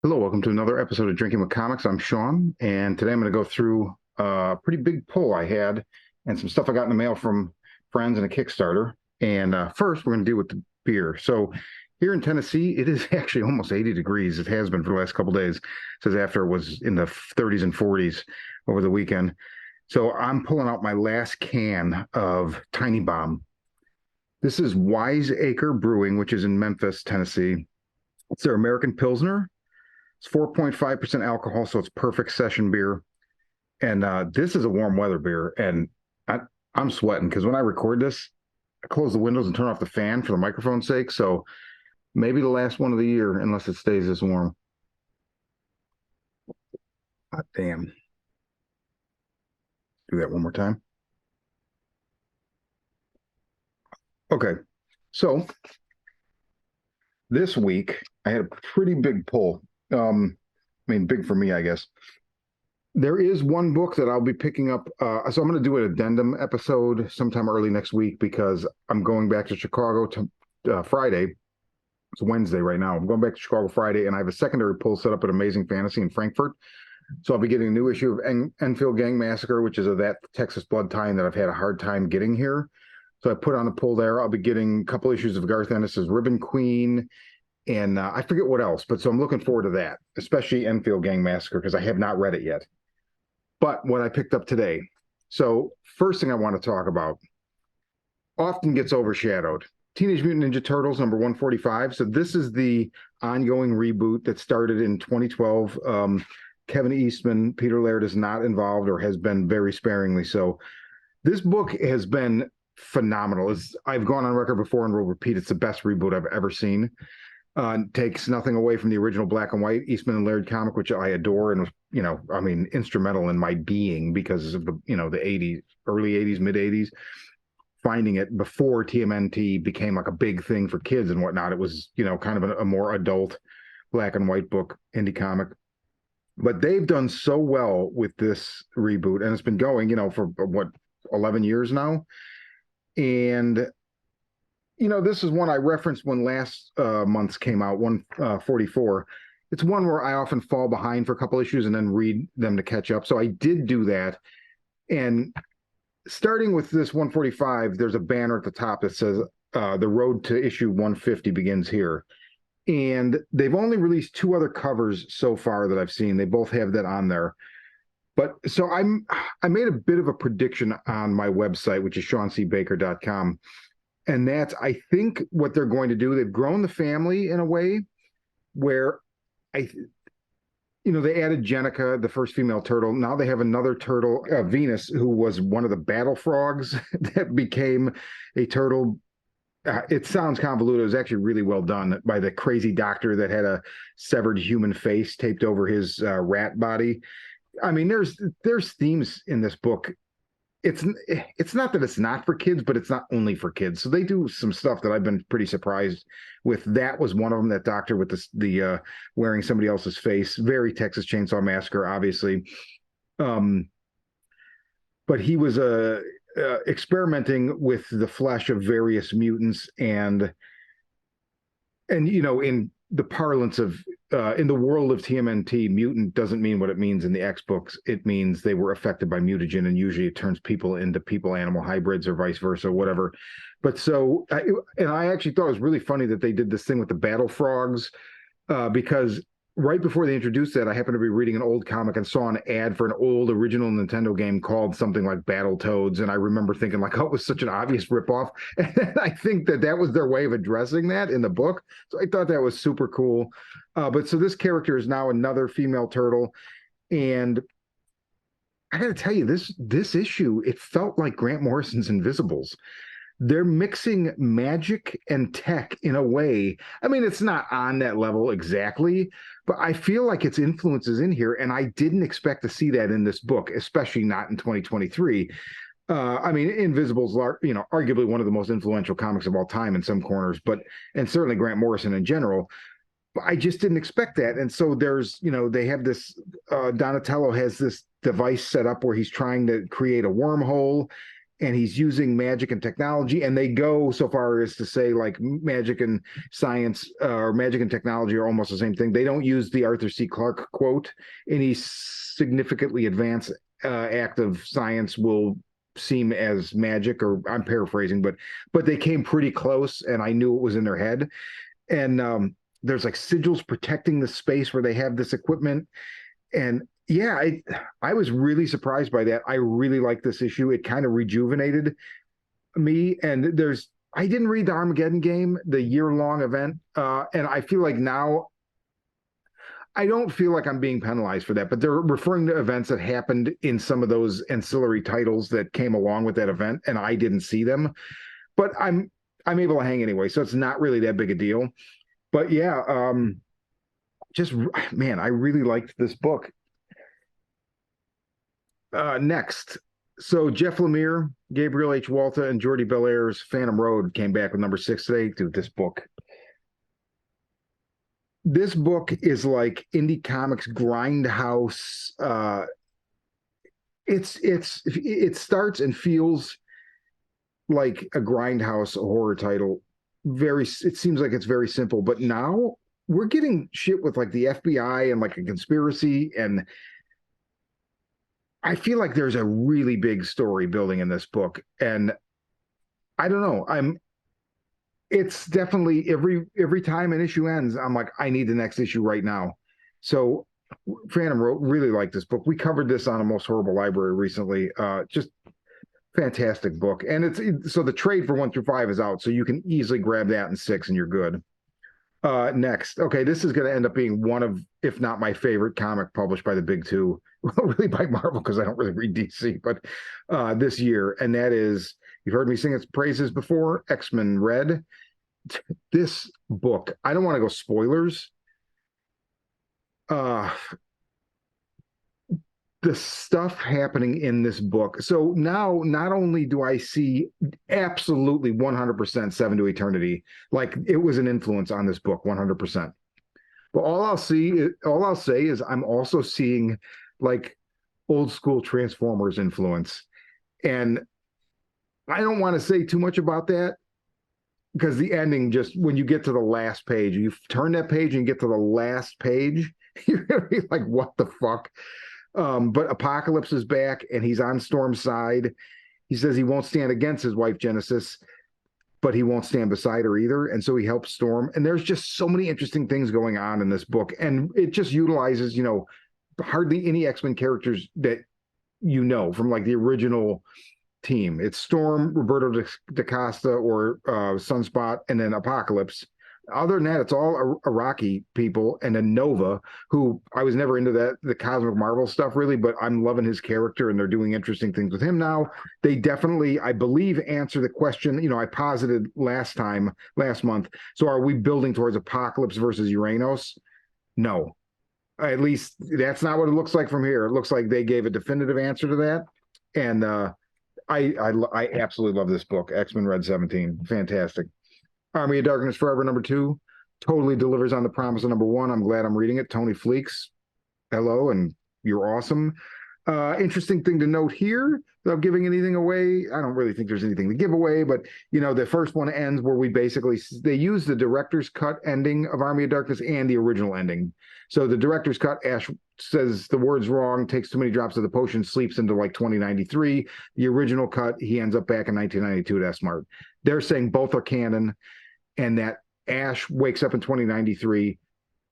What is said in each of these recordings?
Hello, welcome to another episode of Drinking with Comics. I'm Sean, and today I'm going to go through a pretty big pull I had and some stuff I got in the mail from friends and a Kickstarter. And first, we're going to deal with the beer. So here in Tennessee, it is actually almost 80 degrees. It has been for the last couple of days. It says after it was in the 30s and 40s over the weekend. So I'm pulling out my last can of Tiny Bomb. This is Wiseacre Brewing, which is in Memphis, Tennessee. It's their American Pilsner. It's 4.5% alcohol, so it's perfect session beer. And this is a warm weather beer. And I'm sweating because when I record this, I close the windows and turn off the fan for the microphone's sake. So maybe the last one of the year, unless it stays this warm. God damn. Do that one more time. Okay. So this week, I had a pretty big pull. Big for me, I guess. There is one book that I'll be picking up. So I'm going to do an addendum episode sometime early next week because I'm going back to Chicago to Friday. It's Wednesday right now. I'm going back to Chicago Friday, and I have a secondary pull set up at Amazing Fantasy in Frankfurt. So I'll be getting a new issue of Enfield Gang Massacre, which is of that Texas blood tie-in that I've had a hard time getting here. So I put on a pull there. I'll be getting a couple issues of Garth Ennis's Ribbon Queen, and I forget what else. But so I'm looking forward to that, especially Enfield Gang Massacre, because I have not read it yet. But what I picked up today. So first thing I want to talk about often gets overshadowed. Teenage Mutant Ninja Turtles number 145. So this is the ongoing reboot that started in 2012. Kevin Eastman, Peter Laird is not involved or has been very sparingly so. This book has been phenomenal. I've gone on record before and will repeat, it's the best reboot I've ever seen. Takes nothing away from the original black and white Eastman and Laird comic, which I adore and was, instrumental in my being because of the 80s, early 80s, mid 80s. Finding it before TMNT became like a big thing for kids and whatnot. It was, kind of a more adult black and white book, indie comic. But they've done so well with this reboot, and it's been going, for what, 11 years now. And this is one I referenced when last month's came out, 144. It's one where I often fall behind for a couple issues and then read them to catch up. So I did do that. And starting with this 145, there's a banner at the top that says the road to issue 150 begins here. And they've only released two other covers so far that I've seen. They both have that on there. But so I made a bit of a prediction on my website, which is SeanCBaker.com. And that's, I think, what they're going to do. They've grown the family in a way where they added Jenica, the first female turtle. Now they have another turtle, Venus, who was one of the battle frogs that became a turtle. It sounds convoluted. It was actually really well done by the crazy doctor that had a severed human face taped over his rat body. I mean, there's themes in this book. It's not that it's not for kids, but it's not only for kids. So they do some stuff that I've been pretty surprised with. That was one of them. That doctor with the wearing somebody else's face, very Texas Chainsaw Massacre, obviously. But he was experimenting with the flesh of various mutants, and in the parlance of in the world of TMNT, mutant doesn't mean what it means in the X books. It means they were affected by mutagen, and usually it turns people into people-animal hybrids or vice versa, whatever. But so, and I actually thought it was really funny that they did this thing with the battle frogs, because right before they introduced that, I happened to be reading an old comic and saw an ad for an old original Nintendo game called something like Battletoads. And I remember thinking like, oh, it was such an obvious ripoff. And I think that was their way of addressing that in the book. So I thought that was super cool. But so this character is now another female turtle. And I got to tell you, this issue, it felt like Grant Morrison's Invisibles. They're mixing magic and tech in a way. I mean, it's not on that level exactly, but I feel like its influence is in here, and I didn't expect to see that in this book, especially not in 2023. Invisibles are, arguably one of the most influential comics of all time in some corners, and certainly Grant Morrison in general. But I just didn't expect that. And so there's, they have this, Donatello has this device set up where he's trying to create a wormhole. and he's using magic and technology, and they go so far as to say like magic and science or magic and technology are almost the same thing. They don't use the Arthur C. Clarke quote. Any significantly advanced act of science will seem as magic, or I'm paraphrasing, but they came pretty close, and I knew it was in their head. And there's like sigils protecting the space where they have this equipment, and yeah, I was really surprised by that. I really like this issue. It kind of rejuvenated me. And I didn't read the Armageddon game, the year-long event, and I feel like now I don't feel like I'm being penalized for that, but they're referring to events that happened in some of those ancillary titles that came along with that event, and I didn't see them. But I'm able to hang anyway, so it's not really that big a deal. But yeah, just man, I really liked this book. Next, so Jeff Lemire, Gabriel H. Walta, and Jordi Belair's Phantom Road came back with number 6 today. Dude, this book is like indie comics grindhouse. It starts and feels like a grindhouse horror title. It seems like it's very simple, but now we're getting shit with like the FBI and like a conspiracy, and I feel like there's a really big story building in this book, and I don't know. It's definitely every time an issue ends, I'm like, I need the next issue right now. So, Phantom wrote really like this book. We covered this on a Most Horrible Library recently. Just fantastic book, and so the trade for 1 through 5 is out, so you can easily grab that in 6, and you're good. Next, okay, this is going to end up being one of, if not my favorite comic published by the big two, well, really by Marvel, because I don't really read DC, but this year, and that is, you've heard me sing its praises before, X-Men Red. This book, I don't want to go spoilers. The stuff happening in this book. So now, not only do I see absolutely 100% Seven to Eternity, like it was an influence on this book, 100%. But all I'll say is I'm also seeing like old school Transformers influence. And I don't want to say too much about that because the ending, just when you get to the last page, you turn that page and get to the last page, you're going to be like, what the fuck? But Apocalypse is back and he's on Storm's side. He says he won't stand against his wife Genesis, but he won't stand beside her either. And so he helps Storm. And there's just so many interesting things going on in this book. And it just utilizes, hardly any X-Men characters that from like the original team. It's Storm, Roberto DaCosta, or Sunspot, and then Apocalypse. Other than that, it's all Iraqi people, and then Nova, who I was never into the Cosmic Marvel stuff really, but I'm loving his character, and they're doing interesting things with him now. They definitely, I believe, answer the question, I posited last month. So are we building towards Apocalypse versus Uranos? No. At least that's not what it looks like from here. It looks like they gave a definitive answer to that. And I absolutely love this book, X-Men Red 17. Fantastic. Army of Darkness Forever, number 2, totally delivers on the promise of number 1. I'm glad I'm reading it. Tony Fleeks, hello, and you're awesome. Interesting thing to note here, without giving anything away, I don't really think there's anything to give away, but, the first one ends where they use the director's cut ending of Army of Darkness and the original ending. So the director's cut, Ash says the words wrong, takes too many drops of the potion, sleeps into like 2093. The original cut, he ends up back in 1992 at S-Mart. They're saying both are canon, and that Ash wakes up in 2093,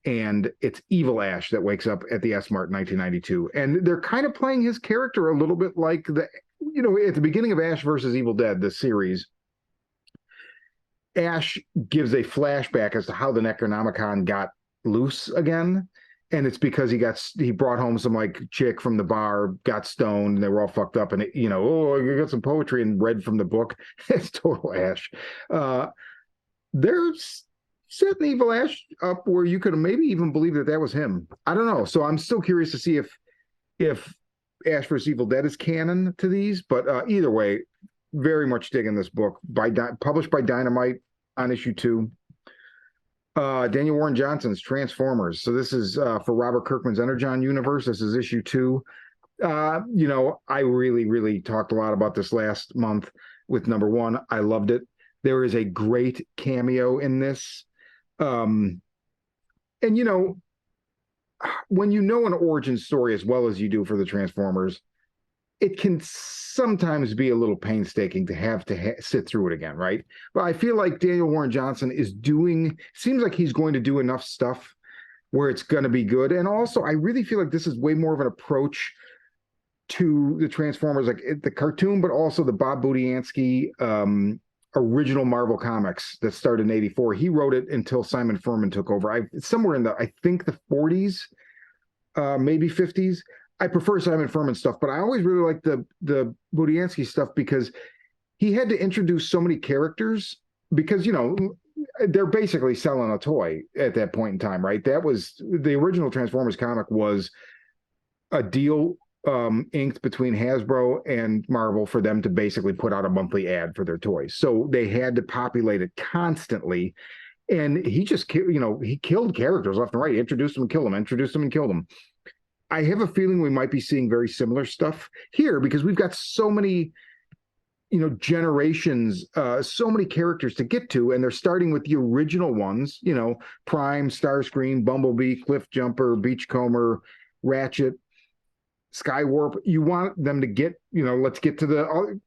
and it's evil Ash that wakes up at the S-Mart in 1992. And they're kind of playing his character a little bit like at the beginning of Ash versus Evil Dead, the series, Ash gives a flashback as to how the Necronomicon got loose again. And it's because he brought home some like chick from the bar, got stoned, and they were all fucked up. And you got some poetry and read from the book. It's total Ash. There's setting Evil Ash up where you could maybe even believe that was him. I don't know. So I'm still curious to see if Ash vs. Evil Dead is canon to these. But either way, very much digging this book published by Dynamite on issue 2. Daniel Warren Johnson's Transformers. So this is for Robert Kirkman's Energon universe. This is issue 2. I really, really talked a lot about this last month with number one. I loved it. There is a great cameo in this. Um, and when you know an origin story as well as you do for the Transformers, it can sometimes be a little painstaking to have to sit through it again, right? But I feel like Daniel Warren Johnson seems like he's going to do enough stuff where it's going to be good. And also, I really feel like this is way more of an approach to the Transformers, like the cartoon, but also the Bob Budiansky original Marvel comics that started in '84. He wrote it until Simon Furman took over. Somewhere in I think the '40s, maybe '50s. I prefer Simon Furman stuff, but I always really like the Budiansky stuff because he had to introduce so many characters because they're basically selling a toy at that point in time, right? That was the original Transformers comic was a deal inked between Hasbro and Marvel for them to basically put out a monthly ad for their toys. So they had to populate it constantly. And he just, he killed characters left and right, introduced them and killed them, introduced them and killed them. I have a feeling we might be seeing very similar stuff here because we've got so many, generations, so many characters to get to, and they're starting with the original ones, Prime, Starscream, Bumblebee, Cliffjumper, Beachcomber, Ratchet, Skywarp. You want them to get, let's get to the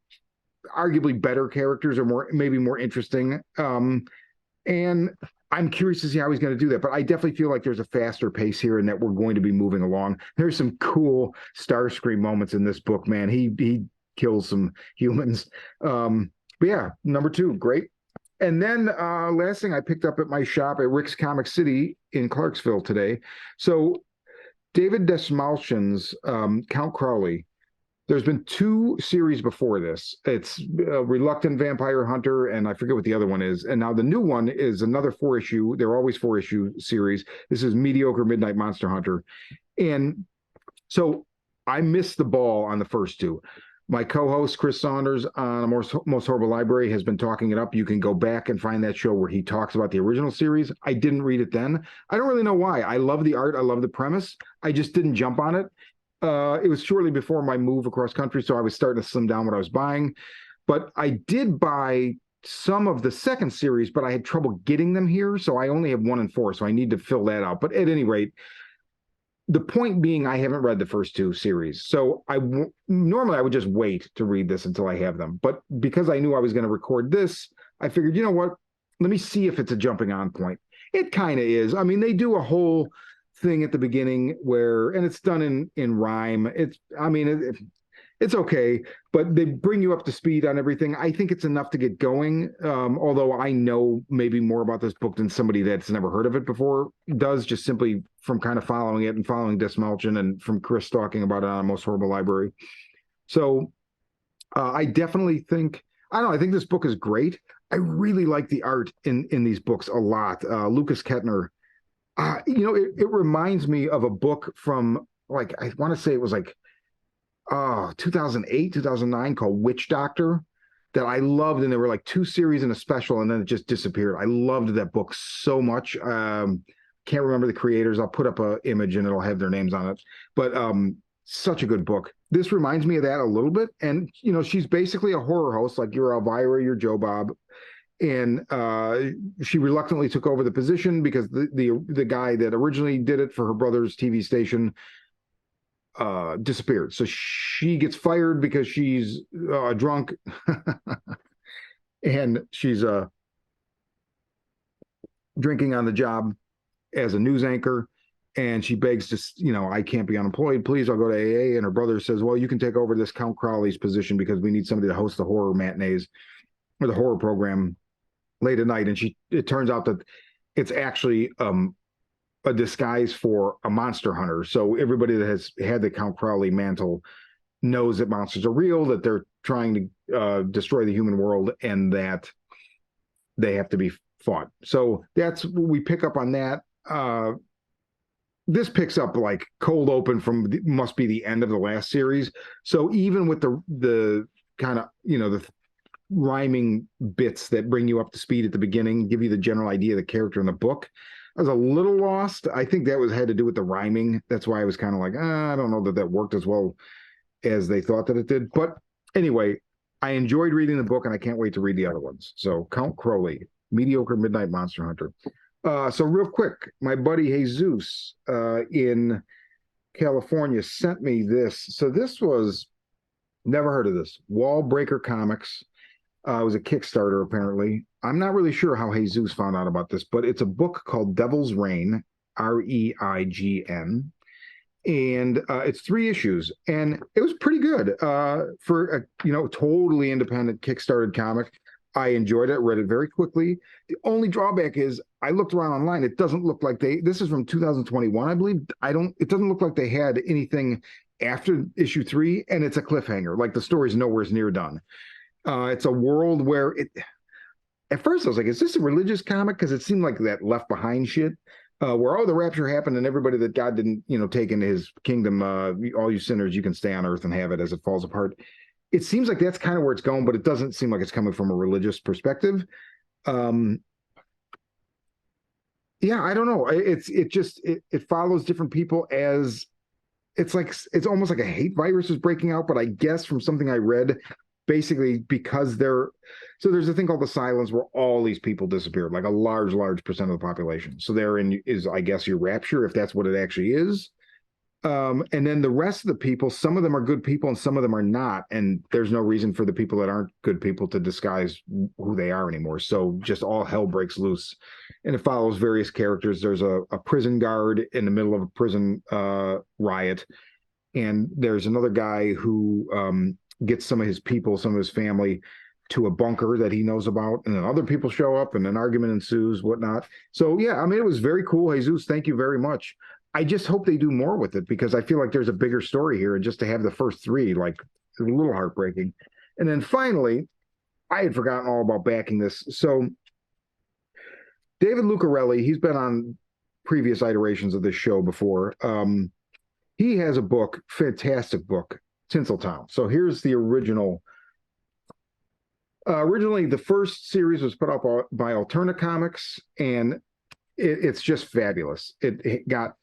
arguably better characters or maybe more interesting. And I'm curious to see how he's going to do that, but I definitely feel like there's a faster pace here and that we're going to be moving along. There's some cool Starscream moments in this book, man. He kills some humans. But yeah, number two, great. And then last thing I picked up at my shop at Rick's Comic City in Clarksville today. So David Desmalchin's Count Crowley. There's been two series before this. It's Reluctant Vampire Hunter, and I forget what the other one is. And now the new one is another 4-issue. They're always 4-issue series. This is Mediocre Midnight Monster Hunter. And so I missed the ball on the first two. My co-host, Chris Saunders, on Most Horrible Library has been talking it up. You can go back and find that show where he talks about the original series. I didn't read it then. I don't really know why. I love the art. I love the premise. I just didn't jump on it. It was shortly before my move across country, so I was starting to slim down what I was buying. But I did buy some of the second series, but I had trouble getting them here, so I only have 1 and 4, so I need to fill that out. But at any rate, the point being, I haven't read the first two series, so normally I would just wait to read this until I have them. But because I knew I was going to record this, I figured, you know what? Let me see if it's a jumping on point. It kind of is. I mean, they do a whole thing at the beginning and it's done in rhyme. It's okay, but they bring you up to speed on everything. I think it's enough to get going. Although I know maybe more about this book than somebody that's never heard of it before does, just simply from kind of following it and following Desmalchin and from Chris talking about it on Most Horrible Library. So I definitely think, I think this book is great. I really like the art in these books a lot. Lucas Kettner, it reminds me of a book from I want to say it was 2008, 2009 called Witch Doctor that I loved. And there were 2 series and a special, and then it just disappeared. I loved that book so much. Can't remember the creators. I'll put up an image and it'll have their names on it. But such a good book. This reminds me of that a little bit. And, she's basically a horror host, like you're Elvira, you're Joe Bob. And she reluctantly took over the position because the guy that originally did it for her brother's TV station disappeared. So she gets fired because she's drunk and she's drinking on the job as a news anchor. And she begs to, I can't be unemployed. Please, I'll go to AA. And her brother says, well, you can take over this Count Crowley's position because we need somebody to host the horror matinees or the horror program late at night. And it turns out that it's actually a disguise for a monster hunter. So everybody that has had the Count Crowley mantle knows that monsters are real, that they're trying to destroy the human world, and that they have to be fought. So that's we pick up on that. This picks up cold open from must be the end of the last series. So even with the kind of the rhyming bits that bring you up to speed at the beginning, give you the general idea of the character in the book, I was a little lost. I think that had to do with the rhyming. That's why I was kind of I don't know that worked as well as they thought that it did. But anyway, I enjoyed reading the book, and I can't wait to read the other ones. So Count Crowley, Mediocre Midnight Monster Hunter. So real quick, my buddy Jesus in California sent me this. So this was, never heard of this, Wallbreaker Comics. It was a Kickstarter, apparently. I'm not really sure how Jesus found out about this, but it's a book called Devil's Reign, Reign. And it's 3 issues, and it was pretty good for a totally independent Kickstarted comic. I enjoyed it, read it very quickly. The only drawback is I looked around online. It doesn't look like this is from 2021, I believe. It doesn't look like they had anything after issue 3, and it's a cliffhanger. Like the story's nowhere near done. It's a world where at first I was like, is this a religious comic? Because it seemed like that Left Behind shit. Where the rapture happened and everybody that God didn't, take into his kingdom, all you sinners, you can stay on earth and have it as it falls apart. It seems like that's kind of where it's going, but it doesn't seem like it's coming from a religious perspective. Yeah, I don't know. It follows different people as it's almost like a hate virus is breaking out. But I guess from something I read, basically because there's a thing called the silence where all these people disappeared, like a large percent of the population. So therein is, I guess, your rapture, if that's what it actually is. And then the rest of the people, some of them are good people and some of them are not. And there's no reason for the people that aren't good people to disguise who they are anymore. So just all hell breaks loose. And it follows various characters. There's a prison guard in the middle of a prison riot. And there's another guy who gets some of his people, some of his family to a bunker that he knows about. And then other people show up and an argument ensues, whatnot. So yeah, I mean, it was very cool. Jesus, thank you very much. I just hope they do more with it because I feel like there's a bigger story here. And just to have the first 3, like, a little heartbreaking. And then finally, I had forgotten all about backing this. So David Lucarelli, he's been on previous iterations of this show before. He has a book, fantastic book, Tinsel. So here's the original. Originally, the first series was put up by Alterna Comics, and it's just fabulous. It got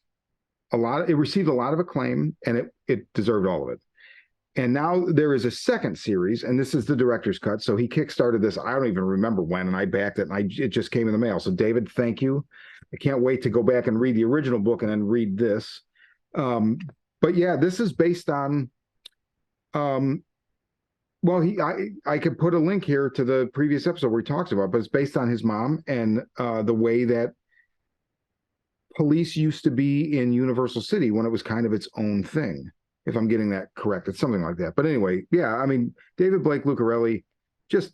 it received a lot of acclaim, and it deserved all of it. And now there is a second series, and this is the director's cut. So he kickstarted this. I don't even remember when, and I backed it, and it just came in the mail. So David, thank you. I can't wait to go back and read the original book and then read this. But yeah, this is based on. Well, I could put a link here to the previous episode where he talks about, but it's based on his mom and the way that police used to be in Universal City when it was kind of its own thing. If I'm getting that correct, it's something like that. But anyway, yeah, I mean, David Blake Lucarelli, just,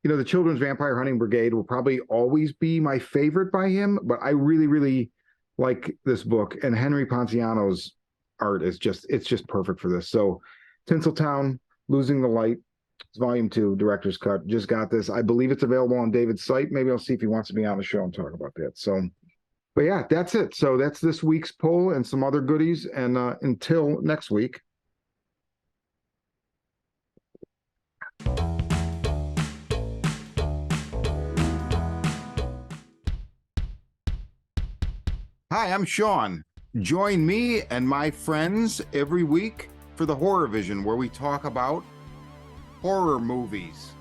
the Children's Vampire Hunting Brigade will probably always be my favorite by him, but I really, really like this book. And Henry Ponciano's art is it's just perfect for this. So Tinseltown, Losing the Light, it's volume 2, director's cut. Just got this. I believe it's available on David's site. Maybe I'll see if he wants to be on the show and talk about that. So, but yeah, that's it. So that's this week's poll and some other goodies. And until next week. Hi, I'm Sean. Join me and my friends every week for the Horror Vision, where we talk about horror movies.